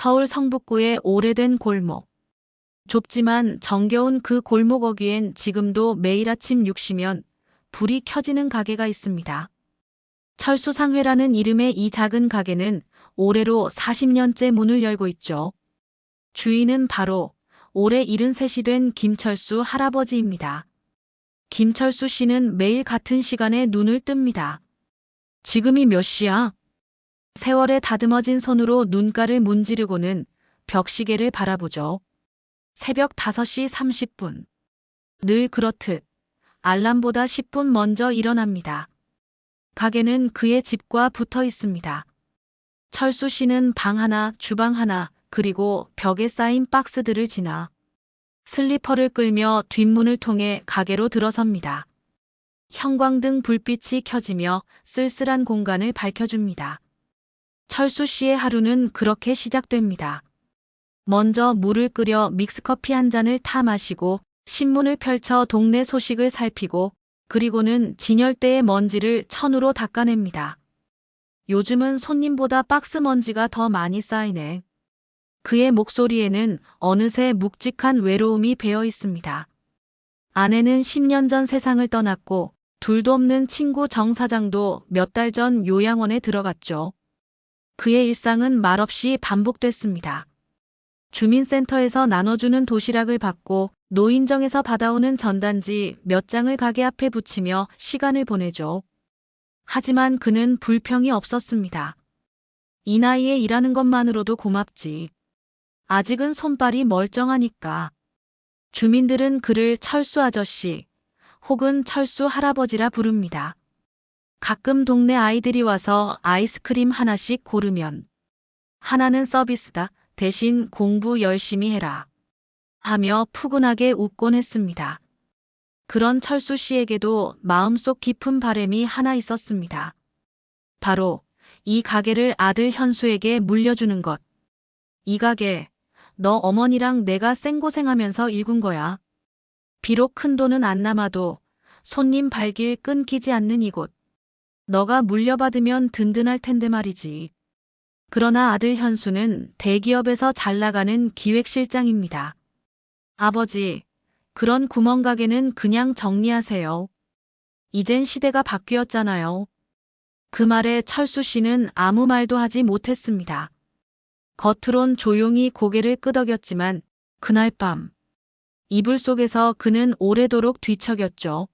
서울 성북구의 오래된 골목. 좁지만 정겨운 그 골목 어귀엔 지금도 매일 아침 6시면 불이 켜지는 가게가 있습니다. 철수상회라는 이름의 이 작은 가게는 올해로 40년째 문을 열고 있죠. 주인은 바로 올해 73이 된 김철수 할아버지입니다. 김철수 씨는 매일 같은 시간에 눈을 뜹니다. 지금이 몇 시야? 세월에 다듬어진 손으로 눈가를 문지르고는 벽시계를 바라보죠. 새벽 5시 30분. 늘 그렇듯 알람보다 10분 먼저 일어납니다. 가게는 그의 집과 붙어 있습니다. 철수 씨는 방 하나, 주방 하나, 그리고 벽에 쌓인 박스들을 지나 슬리퍼를 끌며 뒷문을 통해 가게로 들어섭니다. 형광등 불빛이 켜지며 쓸쓸한 공간을 밝혀줍니다. 철수 씨의 하루는 그렇게 시작됩니다. 먼저 물을 끓여 믹스커피 한 잔을 타 마시고 신문을 펼쳐 동네 소식을 살피고 그리고는 진열대의 먼지를 천으로 닦아냅니다. 요즘은 손님보다 박스 먼지가 더 많이 쌓이네. 그의 목소리에는 어느새 묵직한 외로움이 배어 있습니다. 아내는 10년 전 세상을 떠났고 둘도 없는 친구 정 사장도 몇 달 전 요양원에 들어갔죠. 그의 일상은 말없이 반복됐습니다. 주민센터에서 나눠주는 도시락을 받고 노인정에서 받아오는 전단지 몇 장을 가게 앞에 붙이며 시간을 보내죠. 하지만 그는 불평이 없었습니다. 이 나이에 일하는 것만으로도 고맙지. 아직은 손발이 멀쩡하니까. 주민들은 그를 철수 아저씨 혹은 철수 할아버지라 부릅니다. 가끔 동네 아이들이 와서 아이스크림 하나씩 고르면 하나는 서비스다. 대신 공부 열심히 해라. 하며 푸근하게 웃곤 했습니다. 그런 철수 씨에게도 마음속 깊은 바람이 하나 있었습니다. 바로 이 가게를 아들 현수에게 물려주는 것. 이 가게, 너 어머니랑 내가 생고생하면서 일군 거야. 비록 큰 돈은 안 남아도 손님 발길 끊기지 않는 이곳. 너가 물려받으면 든든할 텐데 말이지. 그러나 아들 현수는 대기업에서 잘 나가는 기획실장입니다. 아버지, 그런 구멍가게는 그냥 정리하세요. 이젠 시대가 바뀌었잖아요. 그 말에 철수 씨는 아무 말도 하지 못했습니다. 겉으론 조용히 고개를 끄덕였지만 그날 밤 이불 속에서 그는 오래도록 뒤척였죠.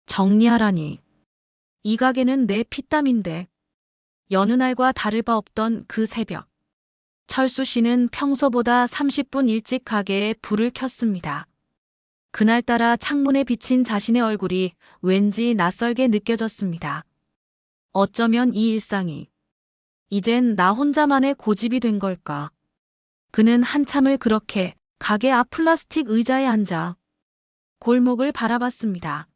정리하라니. 이 가게는 내 피땀인데. 여느 날과 다를 바 없던 그 새벽. 철수 씨는 평소보다 30분 일찍 가게에 불을 켰습니다. 그날따라 창문에 비친 자신의 얼굴이 왠지 낯설게 느껴졌습니다. 어쩌면 이 일상이 이젠 나 혼자만의 고집이 된 걸까. 그는 한참을 그렇게 가게 앞 플라스틱 의자에 앉아 골목을 바라봤습니다.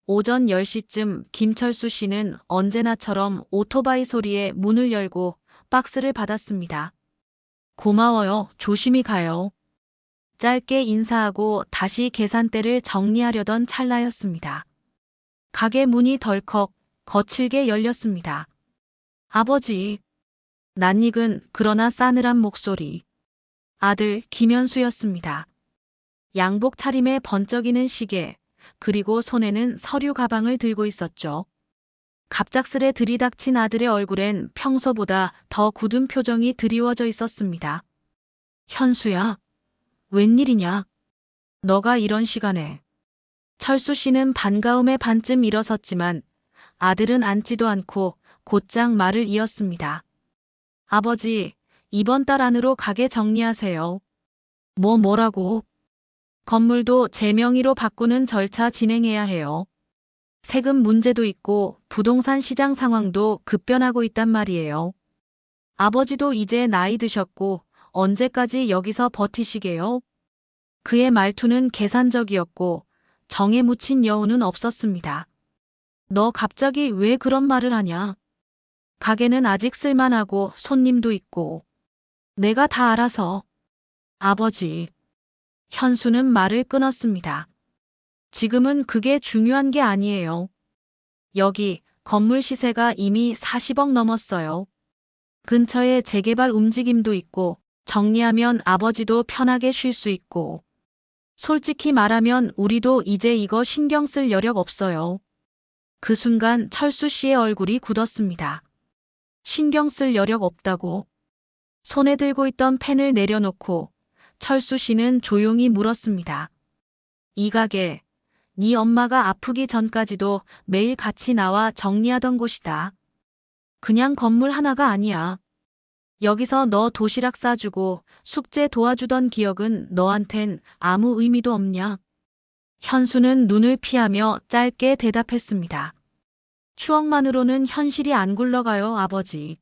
오전 10시쯤 김철수 씨는 언제나처럼 오토바이 소리에 문을 열고 박스를 받았습니다. 고마워요. 조심히 가요. 짧게 인사하고 다시 계산대를 정리하려던 찰나였습니다. 가게 문이 덜컥 거칠게 열렸습니다. 아버지. 낯익은 그러나 싸늘한 목소리. 아들 김현수였습니다. 양복 차림에 번쩍이는 시계, 그리고 손에는 서류 가방을 들고 있었죠. 갑작스레 들이닥친 아들의 얼굴엔 평소보다 더 굳은 표정이 드리워져 있었습니다. 현수야, 웬일이냐? 너가 이런 시간에. 철수 씨는 반가움에 반쯤 일어섰지만 아들은 앉지도 않고 곧장 말을 이었습니다. 아버지, 이번 달 안으로 가게 정리하세요. 뭐라고? 건물도 제 명의로 바꾸는 절차 진행해야 해요. 세금 문제도 있고 부동산 시장 상황도 급변하고 있단 말이에요. 아버지도 이제 나이 드셨고 언제까지 여기서 버티시게요? 그의 말투는 계산적이었고 정에 묻힌 여운은 없었습니다. 너 갑자기 왜 그런 말을 하냐? 가게는 아직 쓸만하고 손님도 있고. 내가 다 알아서. 아버지. 현수는 말을 끊었습니다. 지금은 그게 중요한 게 아니에요. 여기 건물 시세가 이미 40억 넘었어요. 근처에 재개발 움직임도 있고 정리하면 아버지도 편하게 쉴 수 있고. 솔직히 말하면 우리도 이제 이거 신경 쓸 여력 없어요. 그 순간 철수 씨의 얼굴이 굳었습니다. 신경 쓸 여력 없다고. 손에 들고 있던 펜을 내려놓고 철수 씨는 조용히 물었습니다. 이 가게, 네 엄마가 아프기 전까지도 매일 같이 나와 정리하던 곳이다. 그냥 건물 하나가 아니야. 여기서 너 도시락 싸주고 숙제 도와주던 기억은 너한텐 아무 의미도 없냐? 현수는 눈을 피하며 짧게 대답했습니다. 추억만으로는 현실이 안 굴러가요, 아버지.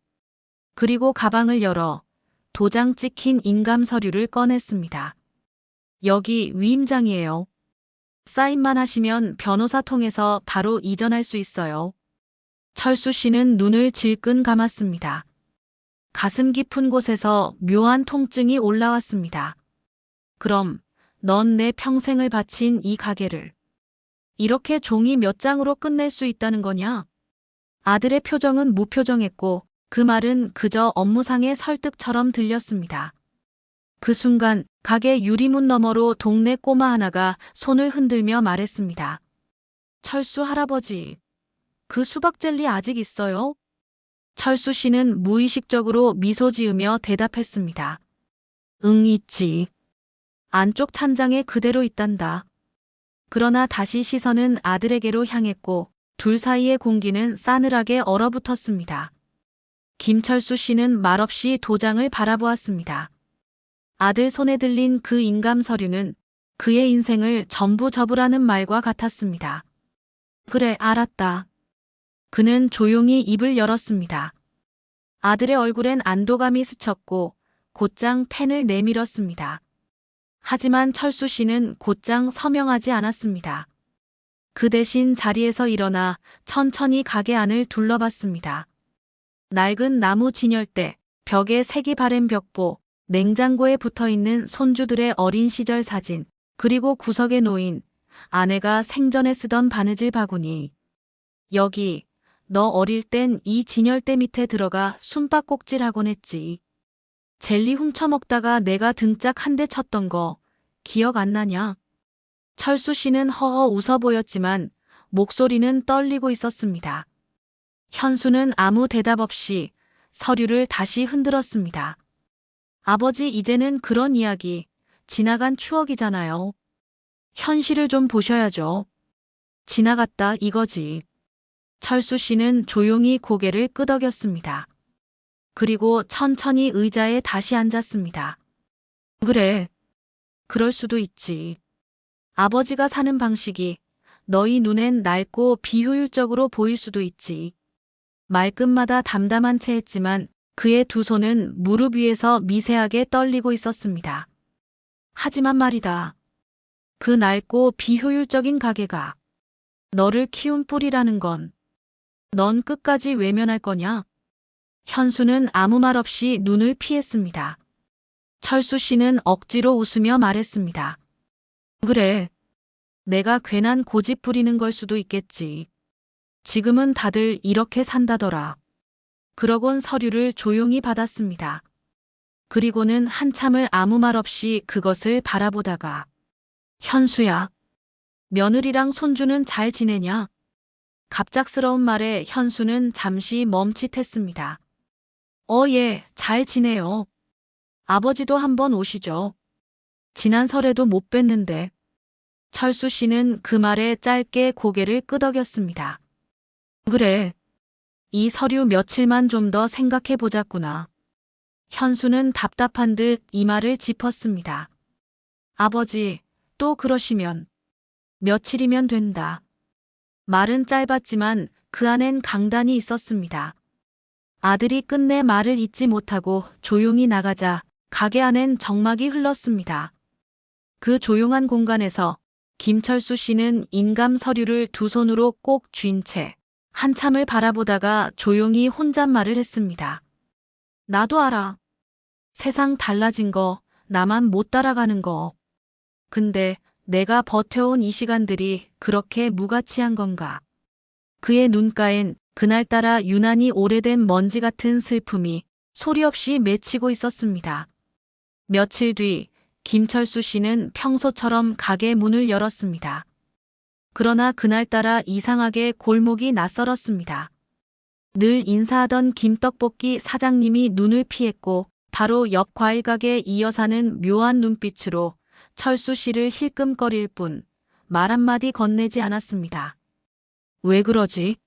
그리고 가방을 열어 도장 찍힌 인감 서류를 꺼냈습니다. 여기 위임장이에요. 사인만 하시면 변호사 통해서 바로 이전할 수 있어요. 철수 씨는 눈을 질끈 감았습니다. 가슴 깊은 곳에서 묘한 통증이 올라왔습니다. 그럼 넌 내 평생을 바친 이 가게를 이렇게 종이 몇 장으로 끝낼 수 있다는 거냐? 아들의 표정은 무표정했고 그 말은 그저 업무상의 설득처럼 들렸습니다. 그 순간 가게 유리문 너머로 동네 꼬마 하나가 손을 흔들며 말했습니다. 철수 할아버지, 그 수박 젤리 아직 있어요? 철수 씨는 무의식적으로 미소 지으며 대답했습니다. 응, 있지. 안쪽 찬장에 그대로 있단다. 그러나 다시 시선은 아들에게로 향했고 둘 사이의 공기는 싸늘하게 얼어붙었습니다. 김철수 씨는 말없이 도장을 바라보았습니다. 아들 손에 들린 그 인감 서류는 그의 인생을 전부 접으라는 말과 같았습니다. 그래, 알았다. 그는 조용히 입을 열었습니다. 아들의 얼굴엔 안도감이 스쳤고 곧장 펜을 내밀었습니다. 하지만 철수 씨는 곧장 서명하지 않았습니다. 그 대신 자리에서 일어나 천천히 가게 안을 둘러봤습니다. 낡은 나무 진열대, 벽에 색이 바랜 벽보, 냉장고에 붙어있는 손주들의 어린 시절 사진, 그리고 구석에 놓인 아내가 생전에 쓰던 바느질 바구니. 여기, 너 어릴 땐 이 진열대 밑에 들어가 숨바꼭질하곤 했지. 젤리 훔쳐먹다가 내가 등짝 한 대 쳤던 거 기억 안 나냐? 철수 씨는 허허 웃어 보였지만 목소리는 떨리고 있었습니다. 현수는 아무 대답 없이 서류를 다시 흔들었습니다. 아버지, 이제는 그런 이야기, 지나간 추억이잖아요. 현실을 좀 보셔야죠. 지나갔다 이거지. 철수 씨는 조용히 고개를 끄덕였습니다. 그리고 천천히 의자에 다시 앉았습니다. 그래, 그럴 수도 있지. 아버지가 사는 방식이 너희 눈엔 낡고 비효율적으로 보일 수도 있지. 말끝마다 담담한 채 했지만 그의 두 손은 무릎 위에서 미세하게 떨리고 있었습니다. 하지만 말이다. 그 낡고 비효율적인 가게가 너를 키운 뿌리라는 건 넌 끝까지 외면할 거냐? 현수는 아무 말 없이 눈을 피했습니다. 철수 씨는 억지로 웃으며 말했습니다. 그래, 내가 괜한 고집 부리는 걸 수도 있겠지. 지금은 다들 이렇게 산다더라. 그러곤 서류를 조용히 받았습니다. 그리고는 한참을 아무 말 없이 그것을 바라보다가 현수야, 며느리랑 손주는 잘 지내냐? 갑작스러운 말에 현수는 잠시 멈칫했습니다. 예, 잘 지내요. 아버지도 한번 오시죠. 지난 설에도 못 뵀는데. 철수 씨는 그 말에 짧게 고개를 끄덕였습니다. 그래, 이 서류 며칠만 좀 더 생각해 보자꾸나. 현수는 답답한 듯 이마를 짚었습니다. 아버지, 또 그러시면 며칠이면 된다. 말은 짧았지만 그 안엔 강단이 있었습니다. 아들이 끝내 말을 잇지 못하고 조용히 나가자 가게 안엔 정막이 흘렀습니다. 그 조용한 공간에서 김철수 씨는 인감 서류를 두 손으로 꼭 쥔 채 한참을 바라보다가 조용히 혼잣말을 했습니다. 나도 알아. 세상 달라진 거, 나만 못 따라가는 거. 근데 내가 버텨온 이 시간들이 그렇게 무가치한 건가? 그의 눈가엔 그날따라 유난히 오래된 먼지 같은 슬픔이 소리 없이 맺히고 있었습니다. 며칠 뒤 김철수 씨는 평소처럼 가게 문을 열었습니다. 그러나 그날따라 이상하게 골목이 낯설었습니다. 늘 인사하던 김떡볶이 사장님이 눈을 피했고 바로 옆 과일가게 이 여사는 묘한 눈빛으로 철수 씨를 힐끔거릴 뿐 말 한마디 건네지 않았습니다. 왜 그러지?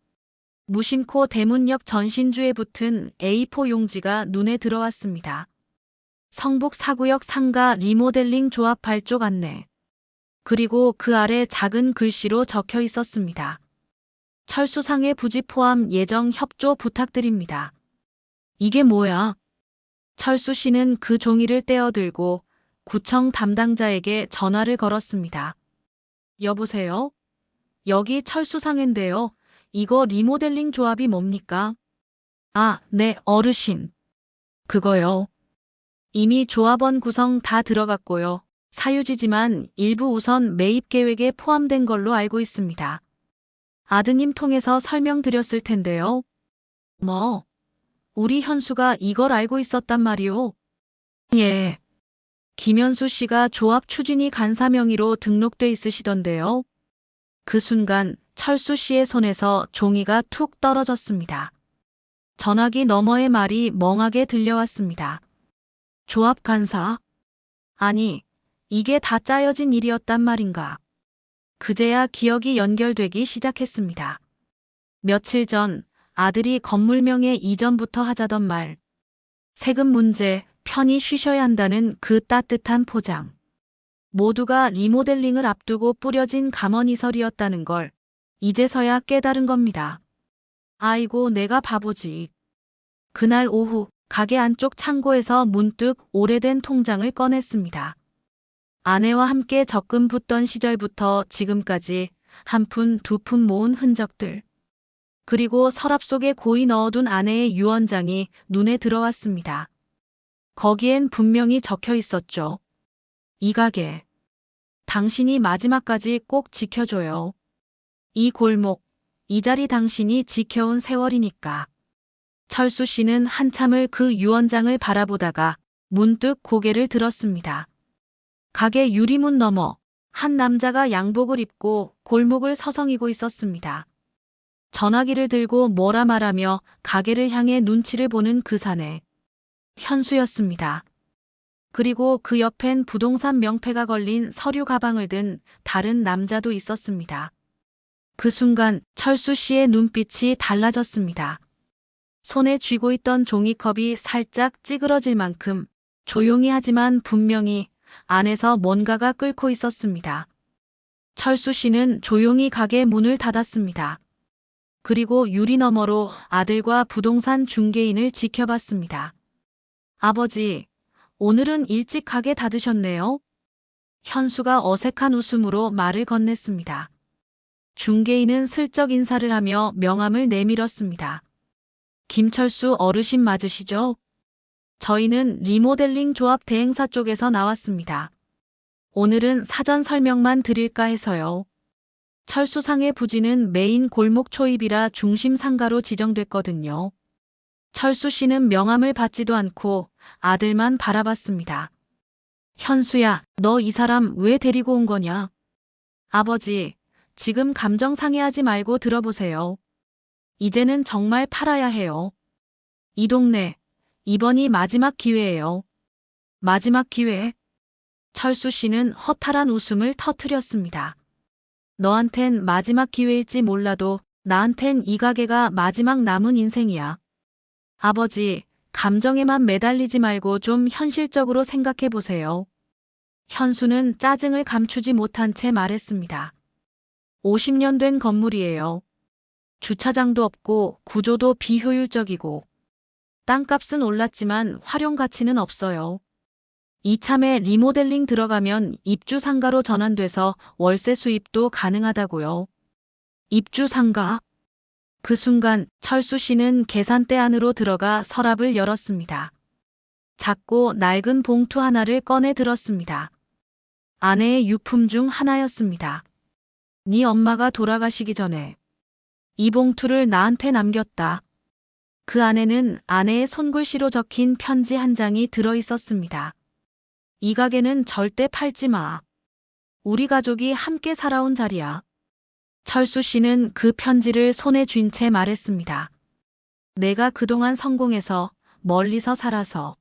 무심코 대문 옆 전신주에 붙은 A4 용지가 눈에 들어왔습니다. 성북 사구역 상가 리모델링 조합 발족 안내. 그리고 그 아래 작은 글씨로 적혀 있었습니다. 철수상해 부지 포함 예정 협조 부탁드립니다. 이게 뭐야? 철수 씨는 그 종이를 떼어들고 구청 담당자에게 전화를 걸었습니다. 여보세요? 여기 철수상해인데요. 이거 리모델링 조합이 뭡니까? 아, 네, 어르신. 그거요. 이미 조합원 구성 다 들어갔고요. 사유지지만 일부 우선 매입 계획에 포함된 걸로 알고 있습니다. 아드님 통해서 설명드렸을 텐데요. 뭐? 우리 현수가 이걸 알고 있었단 말이오? 예. 김현수 씨가 조합 추진위 간사 명의로 등록돼 있으시던데요. 그 순간 철수 씨의 손에서 종이가 툭 떨어졌습니다. 전화기 너머의 말이 멍하게 들려왔습니다. 조합 간사? 아니, 이게 다 짜여진 일이었단 말인가. 그제야 기억이 연결되기 시작했습니다. 며칠 전 아들이 건물명의 이전부터 하자던 말. 세금 문제, 편히 쉬셔야 한다는 그 따뜻한 포장. 모두가 리모델링을 앞두고 뿌려진 감언이설이었다는 걸 이제서야 깨달은 겁니다. 아이고, 내가 바보지. 그날 오후 가게 안쪽 창고에서 문득 오래된 통장을 꺼냈습니다. 아내와 함께 적금 붓던 시절부터 지금까지 한 푼, 두 푼 모은 흔적들. 그리고 서랍 속에 고이 넣어둔 아내의 유언장이 눈에 들어왔습니다. 거기엔 분명히 적혀 있었죠. 이 가게. 당신이 마지막까지 꼭 지켜줘요. 이 골목, 이 자리 당신이 지켜온 세월이니까. 철수 씨는 한참을 그 유언장을 바라보다가 문득 고개를 들었습니다. 가게 유리문 너머 한 남자가 양복을 입고 골목을 서성이고 있었습니다. 전화기를 들고 뭐라 말하며 가게를 향해 눈치를 보는 그 사내. 현수였습니다. 그리고 그 옆엔 부동산 명패가 걸린 서류 가방을 든 다른 남자도 있었습니다. 그 순간 철수 씨의 눈빛이 달라졌습니다. 손에 쥐고 있던 종이컵이 살짝 찌그러질 만큼 조용히 하지만 분명히 안에서 뭔가가 끓고 있었습니다. 철수 씨는 조용히 가게 문을 닫았습니다. 그리고 유리 너머로 아들과 부동산 중개인을 지켜봤습니다. 아버지, 오늘은 일찍 가게 닫으셨네요. 현수가 어색한 웃음으로 말을 건넸습니다. 중개인은 슬쩍 인사를 하며 명함을 내밀었습니다. 김철수 어르신 맞으시죠? 저희는 리모델링 조합 대행사 쪽에서 나왔습니다. 오늘은 사전 설명만 드릴까 해서요. 철수상의 부지는 메인 골목 초입이라 중심 상가로 지정됐거든요. 철수 씨는 명함을 받지도 않고 아들만 바라봤습니다. 현수야, 너 이 사람 왜 데리고 온 거냐? 아버지, 지금 감정 상해하지 말고 들어보세요. 이제는 정말 팔아야 해요. 이 동네, 이번이 마지막 기회예요. 마지막 기회? 철수 씨는 허탈한 웃음을 터뜨렸습니다. 너한텐 마지막 기회일지 몰라도 나한텐 이 가게가 마지막 남은 인생이야. 아버지, 감정에만 매달리지 말고 좀 현실적으로 생각해 보세요. 현수는 짜증을 감추지 못한 채 말했습니다. 50년 된 건물이에요. 주차장도 없고 구조도 비효율적이고 땅값은 올랐지만 활용 가치는 없어요. 이참에 리모델링 들어가면 입주 상가로 전환돼서 월세 수입도 가능하다고요. 입주 상가? 그 순간 철수 씨는 계산대 안으로 들어가 서랍을 열었습니다. 작고 낡은 봉투 하나를 꺼내 들었습니다. 아내의 유품 중 하나였습니다. 네 엄마가 돌아가시기 전에 이 봉투를 나한테 남겼다. 그 안에는 아내의 손글씨로 적힌 편지 한 장이 들어 있었습니다. 이 가게는 절대 팔지 마. 우리 가족이 함께 살아온 자리야. 철수 씨는 그 편지를 손에 쥔 채 말했습니다. 내가 그동안 성공해서 멀리서 살아서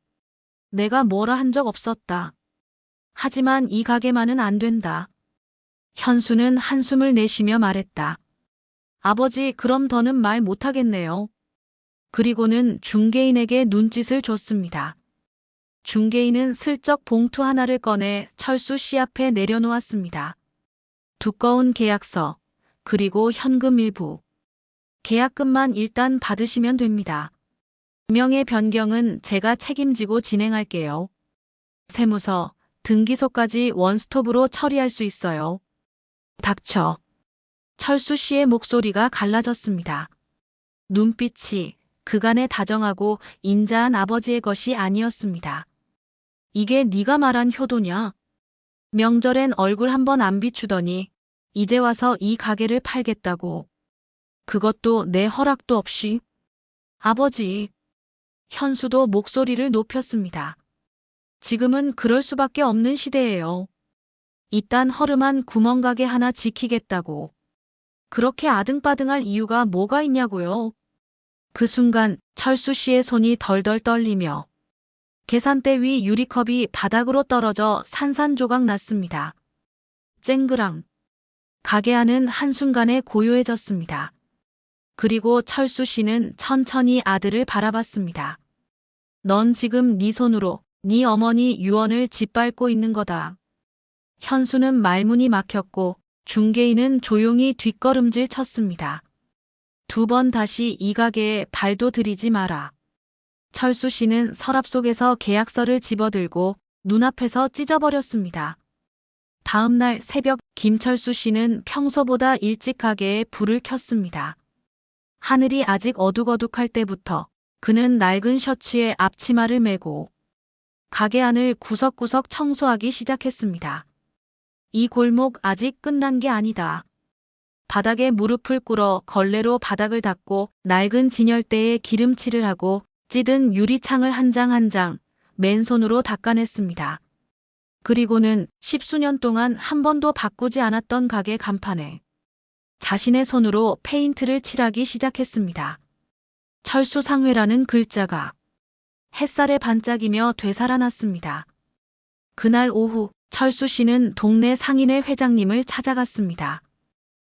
내가 뭐라 한 적 없었다. 하지만 이 가게만은 안 된다. 현수는 한숨을 내쉬며 말했다. 아버지, 그럼 더는 말 못하겠네요. 그리고는 중개인에게 눈짓을 줬습니다. 중개인은 슬쩍 봉투 하나를 꺼내 철수 씨 앞에 내려놓았습니다. 두꺼운 계약서, 그리고 현금 일부. 계약금만 일단 받으시면 됩니다. 명의 변경은 제가 책임지고 진행할게요. 세무서, 등기소까지 원스톱으로 처리할 수 있어요. 닥쳐. 철수 씨의 목소리가 갈라졌습니다. 눈빛이 그간의 다정하고 인자한 아버지의 것이 아니었습니다. 이게 네가 말한 효도냐? 명절엔 얼굴 한번 안 비추더니 이제 와서 이 가게를 팔겠다고. 그것도 내 허락도 없이. 아버지. 현수도 목소리를 높였습니다. 지금은 그럴 수밖에 없는 시대예요. 이딴 허름한 구멍가게 하나 지키겠다고. 그렇게 아등바등할 이유가 뭐가 있냐고요. 그 순간 철수 씨의 손이 덜덜 떨리며 계산대 위 유리컵이 바닥으로 떨어져 산산조각 났습니다. 쨍그랑. 가게 안은 한순간에 고요해졌습니다. 그리고 철수 씨는 천천히 아들을 바라봤습니다. 넌 지금 네 손으로 네 어머니 유언을 짓밟고 있는 거다. 현수는 말문이 막혔고 중개인은 조용히 뒷걸음질 쳤습니다. 2번 다시 이 가게에 발도 들이지 마라. 철수 씨는 서랍 속에서 계약서를 집어들고 눈앞에서 찢어버렸습니다. 다음 날 새벽 김철수 씨는 평소보다 일찍 가게에 불을 켰습니다. 하늘이 아직 어둑어둑할 때부터 그는 낡은 셔츠에 앞치마를 메고 가게 안을 구석구석 청소하기 시작했습니다. 이 골목 아직 끝난 게 아니다. 바닥에 무릎을 꿇어 걸레로 바닥을 닦고 낡은 진열대에 기름칠을 하고 찌든 유리창을 한 장 한 장 맨손으로 닦아냈습니다. 그리고는 10수년 동안 한 번도 바꾸지 않았던 가게 간판에 자신의 손으로 페인트를 칠하기 시작했습니다. 철수상회라는 글자가 햇살에 반짝이며 되살아났습니다. 그날 오후 철수 씨는 동네 상인회 회장님을 찾아갔습니다.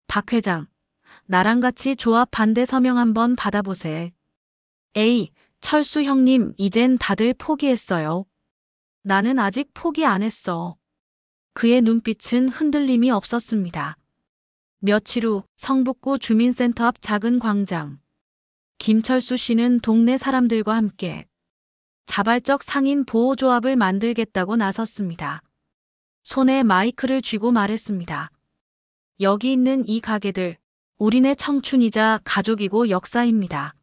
박 회장, 나랑 같이 조합 반대 서명 한번 받아보세. 에이, 철수 형님, 이젠 다들 포기했어요. 나는 아직 포기 안 했어. 그의 눈빛은 흔들림이 없었습니다. 며칠 후 성북구 주민센터 앞 작은 광장. 김철수 씨는 동네 사람들과 함께 자발적 상인 보호조합을 만들겠다고 나섰습니다. 손에 마이크를 쥐고 말했습니다. 여기 있는 이 가게들, 우리네 청춘이자 가족이고 역사입니다.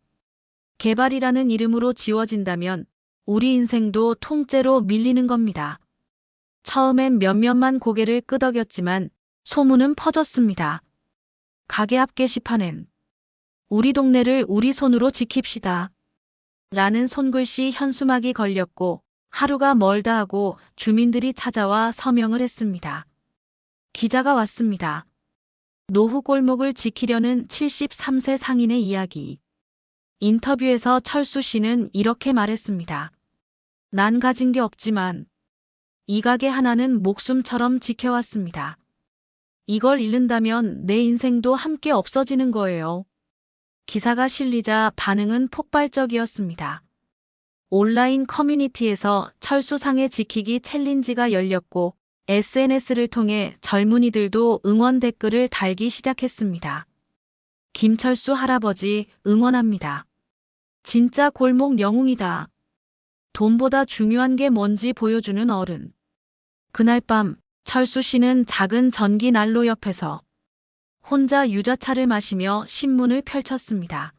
개발이라는 이름으로 지워진다면 우리 인생도 통째로 밀리는 겁니다. 처음엔 몇몇만 고개를 끄덕였지만 소문은 퍼졌습니다. 가게 앞 게시판엔 우리 동네를 우리 손으로 지킵시다. 라는 손글씨 현수막이 걸렸고 하루가 멀다 하고 주민들이 찾아와 서명을 했습니다. 기자가 왔습니다. 노후 골목을 지키려는 73세 상인의 이야기. 인터뷰에서 철수 씨는 이렇게 말했습니다. 난 가진 게 없지만 이 가게 하나는 목숨처럼 지켜왔습니다. 이걸 잃는다면 내 인생도 함께 없어지는 거예요. 기사가 실리자 반응은 폭발적이었습니다. 온라인 커뮤니티에서 철수상해 지키기 챌린지가 열렸고 SNS를 통해 젊은이들도 응원 댓글을 달기 시작했습니다. 김철수 할아버지 응원합니다. 진짜 골목 영웅이다. 돈보다 중요한 게 뭔지 보여주는 어른. 그날 밤 철수 씨는 작은 전기 난로 옆에서 혼자 유자차를 마시며 신문을 펼쳤습니다.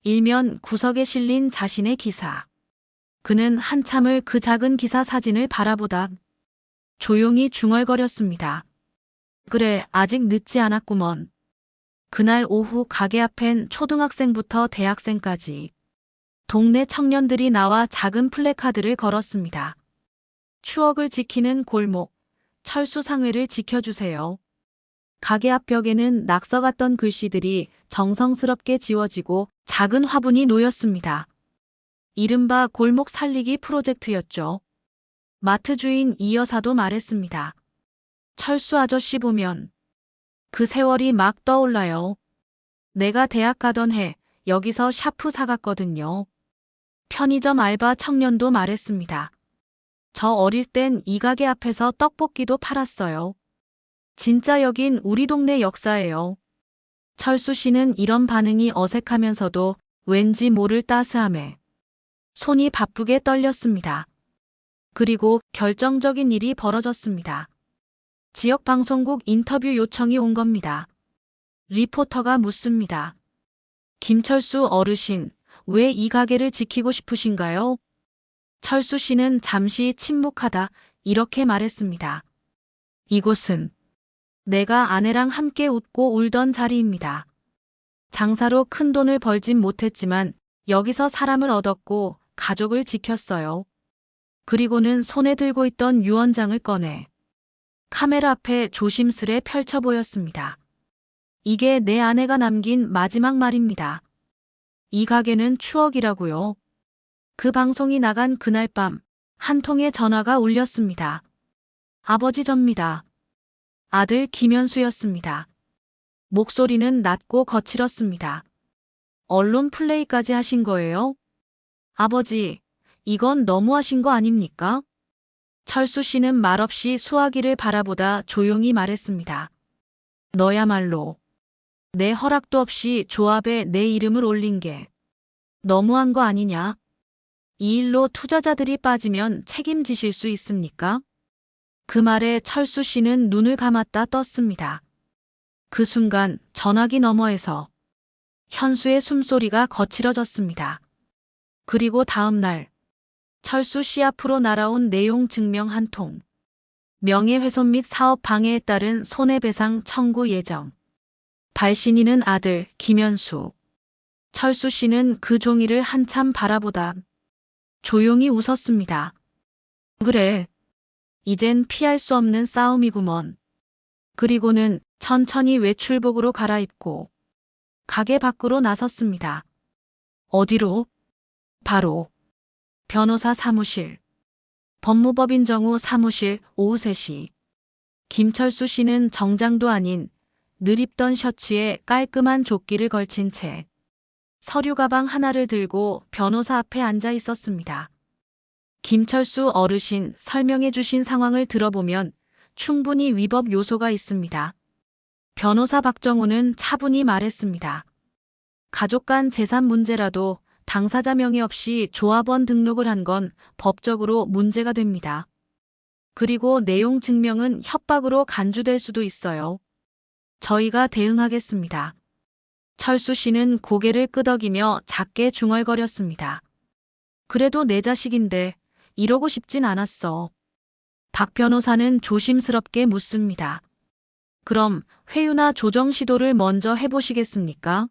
일면 구석에 실린 자신의 기사. 그는 한참을 그 작은 기사 사진을 바라보다 조용히 중얼거렸습니다. 그래, 아직 늦지 않았구먼. 그날 오후 가게 앞엔 초등학생부터 대학생까지 동네 청년들이 나와 작은 플래카드를 걸었습니다. 추억을 지키는 골목, 철수상회를 지켜주세요. 가게 앞 벽에는 낙서 같던 글씨들이 정성스럽게 지워지고 작은 화분이 놓였습니다. 이른바 골목 살리기 프로젝트였죠. 마트 주인 이 여사도 말했습니다. 철수 아저씨 보면 그 세월이 막 떠올라요. 내가 대학 가던 해 여기서 샤프 사갔거든요. 편의점 알바 청년도 말했습니다. 저 어릴 땐 이 가게 앞에서 떡볶이도 팔았어요. 진짜 여긴 우리 동네 역사예요. 철수 씨는 이런 반응이 어색하면서도 왠지 모를 따스함에 손이 바쁘게 떨렸습니다. 그리고 결정적인 일이 벌어졌습니다. 지역 방송국 인터뷰 요청이 온 겁니다. 리포터가 묻습니다. 김철수 어르신, 왜 이 가게를 지키고 싶으신가요? 철수 씨는 잠시 침묵하다 이렇게 말했습니다. 이곳은 내가 아내랑 함께 웃고 울던 자리입니다. 장사로 큰 돈을 벌진 못했지만 여기서 사람을 얻었고 가족을 지켰어요. 그리고는 손에 들고 있던 유언장을 꺼내 카메라 앞에 조심스레 펼쳐 보였습니다. 이게 내 아내가 남긴 마지막 말입니다. 이 가게는 추억이라고요. 그 방송이 나간 그날 밤 한 통의 전화가 울렸습니다. 아버지 접니다. 아들 김현수였습니다. 목소리는 낮고 거칠었습니다. 언론 플레이까지 하신 거예요? 아버지, 이건 너무하신 거 아닙니까? 철수 씨는 말없이 수화기를 바라보다 조용히 말했습니다. 너야말로 내 허락도 없이 조합에 내 이름을 올린 게 너무한 거 아니냐? 이 일로 투자자들이 빠지면 책임지실 수 있습니까? 그 말에 철수 씨는 눈을 감았다 떴습니다. 그 순간 전화기 너머에서 현수의 숨소리가 거칠어졌습니다. 그리고 다음 날 철수 씨 앞으로 날아온 내용 증명 한 통. 명예훼손 및 사업 방해에 따른 손해배상 청구 예정. 발신인은 아들 김현수. 철수 씨는 그 종이를 한참 바라보다 조용히 웃었습니다. 그래. 이젠 피할 수 없는 싸움이구먼. 그리고는 천천히 외출복으로 갈아입고 가게 밖으로 나섰습니다. 어디로? 바로 변호사 사무실. 법무법인 정우 사무실 오후 3시. 김철수 씨는 정장도 아닌 늘 입던 셔츠에 깔끔한 조끼를 걸친 채 서류 가방 하나를 들고 변호사 앞에 앉아 있었습니다. 김철수 어르신 설명해 주신 상황을 들어보면 충분히 위법 요소가 있습니다. 변호사 박정우는 차분히 말했습니다. 가족 간 재산 문제라도 당사자 명의 없이 조합원 등록을 한 건 법적으로 문제가 됩니다. 그리고 내용 증명은 협박으로 간주될 수도 있어요. 저희가 대응하겠습니다. 철수 씨는 고개를 끄덕이며 작게 중얼거렸습니다. 그래도 내 자식인데 이러고 싶진 않았어. 박 변호사는 조심스럽게 묻습니다. 그럼 회유나 조정 시도를 먼저 해보시겠습니까?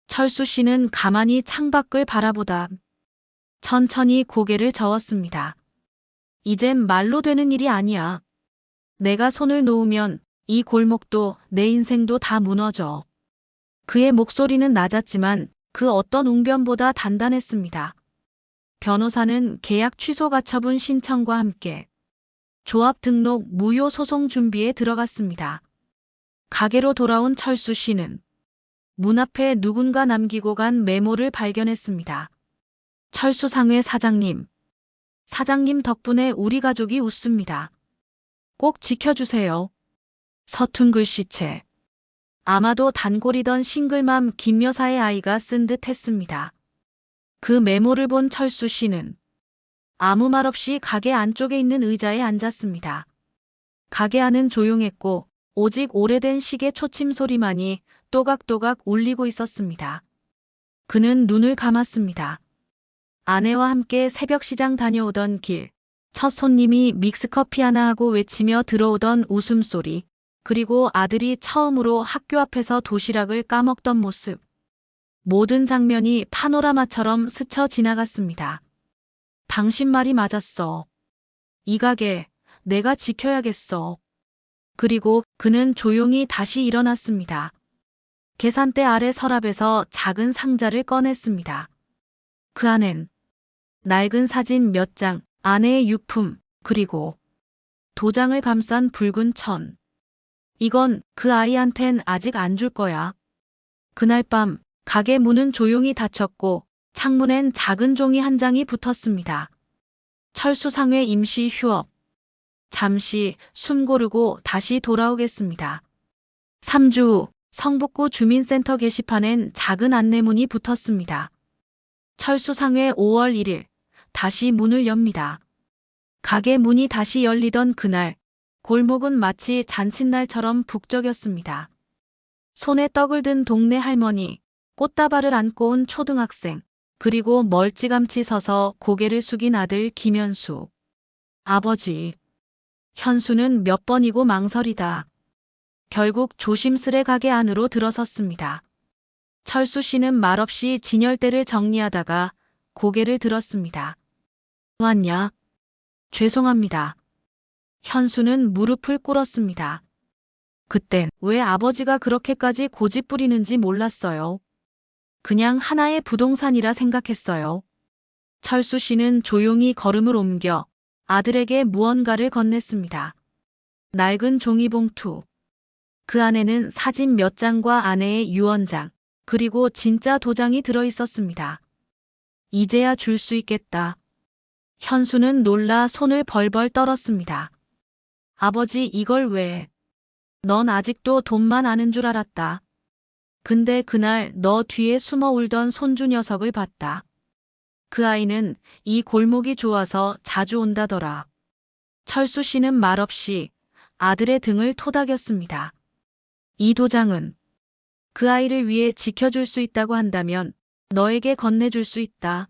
철수 씨는 가만히 창밖을 바라보다 천천히 고개를 저었습니다. 이젠 말로 되는 일이 아니야. 내가 손을 놓으면 이 골목도 내 인생도 다 무너져. 그의 목소리는 낮았지만 그 어떤 웅변보다 단단했습니다. 변호사는 계약 취소 가처분 신청과 함께 조합 등록 무효 소송 준비에 들어갔습니다. 가게로 돌아온 철수 씨는 문 앞에 누군가 남기고 간 메모를 발견했습니다. 철수상회 사장님. 사장님 덕분에 우리 가족이 웃습니다. 꼭 지켜주세요. 서툰 글씨체. 아마도 단골이던 싱글맘 김 여사의 아이가 쓴 듯 했습니다. 그 메모를 본 철수 씨는 아무 말 없이 가게 안쪽에 있는 의자에 앉았습니다. 가게 안은 조용했고 오직 오래된 시계 초침 소리만이 또각또각 울리고 있었습니다. 그는 눈을 감았습니다. 아내와 함께 새벽 시장 다녀오던 길, 첫 손님이 믹스커피 하나 하고 외치며 들어오던 웃음소리, 그리고 아들이 처음으로 학교 앞에서 도시락을 까먹던 모습. 모든 장면이 파노라마처럼 스쳐 지나갔습니다. 당신 말이 맞았어. 이 가게 내가 지켜야겠어. 그리고 그는 조용히 다시 일어났습니다. 계산대 아래 서랍에서 작은 상자를 꺼냈습니다. 그 안엔 낡은 사진 몇 장, 아내의 유품, 그리고 도장을 감싼 붉은 천. 이건 그 아이한텐 아직 안 줄 거야. 그날 밤 가게 문은 조용히 닫혔고 창문엔 작은 종이 한 장이 붙었습니다. 철수상회 임시 휴업. 잠시 숨 고르고 다시 돌아오겠습니다. 3주 후 성북구 주민센터 게시판엔 작은 안내문이 붙었습니다. 철수상회 5월 1일 다시 문을 엽니다. 가게 문이 다시 열리던 그날 골목은 마치 잔칫날처럼 북적였습니다. 손에 떡을 든 동네 할머니, 꽃다발을 안고 온 초등학생, 그리고 멀찌감치 서서 고개를 숙인 아들 김현수. 아버지. 현수는 몇 번이고 망설이다. 결국 조심스레 가게 안으로 들어섰습니다. 철수 씨는 말없이 진열대를 정리하다가 고개를 들었습니다. 왔냐? 죄송합니다. 현수는 무릎을 꿇었습니다. 그땐 왜 아버지가 그렇게까지 고집 부리는지 몰랐어요. 그냥 하나의 부동산이라 생각했어요. 철수 씨는 조용히 걸음을 옮겨 아들에게 무언가를 건넸습니다. 낡은 종이봉투. 그 안에는 사진 몇 장과 아내의 유언장, 그리고 진짜 도장이 들어있었습니다. 이제야 줄 수 있겠다. 현수는 놀라 손을 벌벌 떨었습니다. 아버지, 이걸 왜? 넌 아직도 돈만 아는 줄 알았다. 근데 그날 너 뒤에 숨어 울던 손주 녀석을 봤다. 그 아이는 이 골목이 좋아서 자주 온다더라. 철수 씨는 말없이 아들의 등을 토닥였습니다. 이 도장은 그 아이를 위해 지켜줄 수 있다고 한다면 너에게 건네줄 수 있다.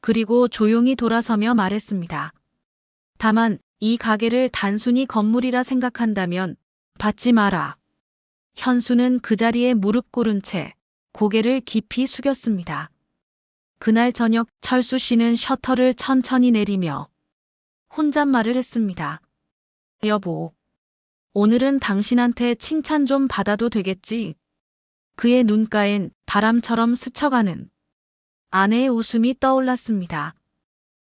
그리고 조용히 돌아서며 말했습니다. 다만 이 가게를 단순히 건물이라 생각한다면 받지 마라. 현수는 그 자리에 무릎 꿇은 채 고개를 깊이 숙였습니다. 그날 저녁 철수 씨는 셔터를 천천히 내리며 혼잣말을 했습니다. 여보, 오늘은 당신한테 칭찬 좀 받아도 되겠지? 그의 눈가엔 바람처럼 스쳐가는 아내의 웃음이 떠올랐습니다.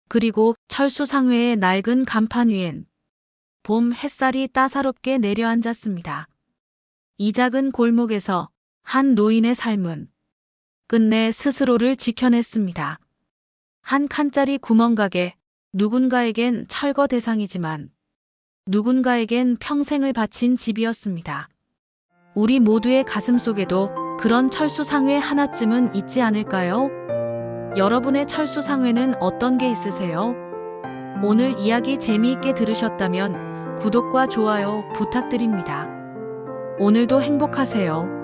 그리고 철수 상회의 낡은 간판 위엔 봄 햇살이 따사롭게 내려앉았습니다. 이 작은 골목에서 한 노인의 삶은 끝내 스스로를 지켜냈습니다. 한 칸짜리 구멍가게, 누군가에겐 철거 대상이지만 누군가에겐 평생을 바친 집이었습니다. 우리 모두의 가슴 속에도 그런 철수상회 하나쯤은 있지 않을까요? 여러분의 철수상회는 어떤 게 있으세요? 오늘 이야기 재미있게 들으셨다면 구독과 좋아요 부탁드립니다. 오늘도 행복하세요.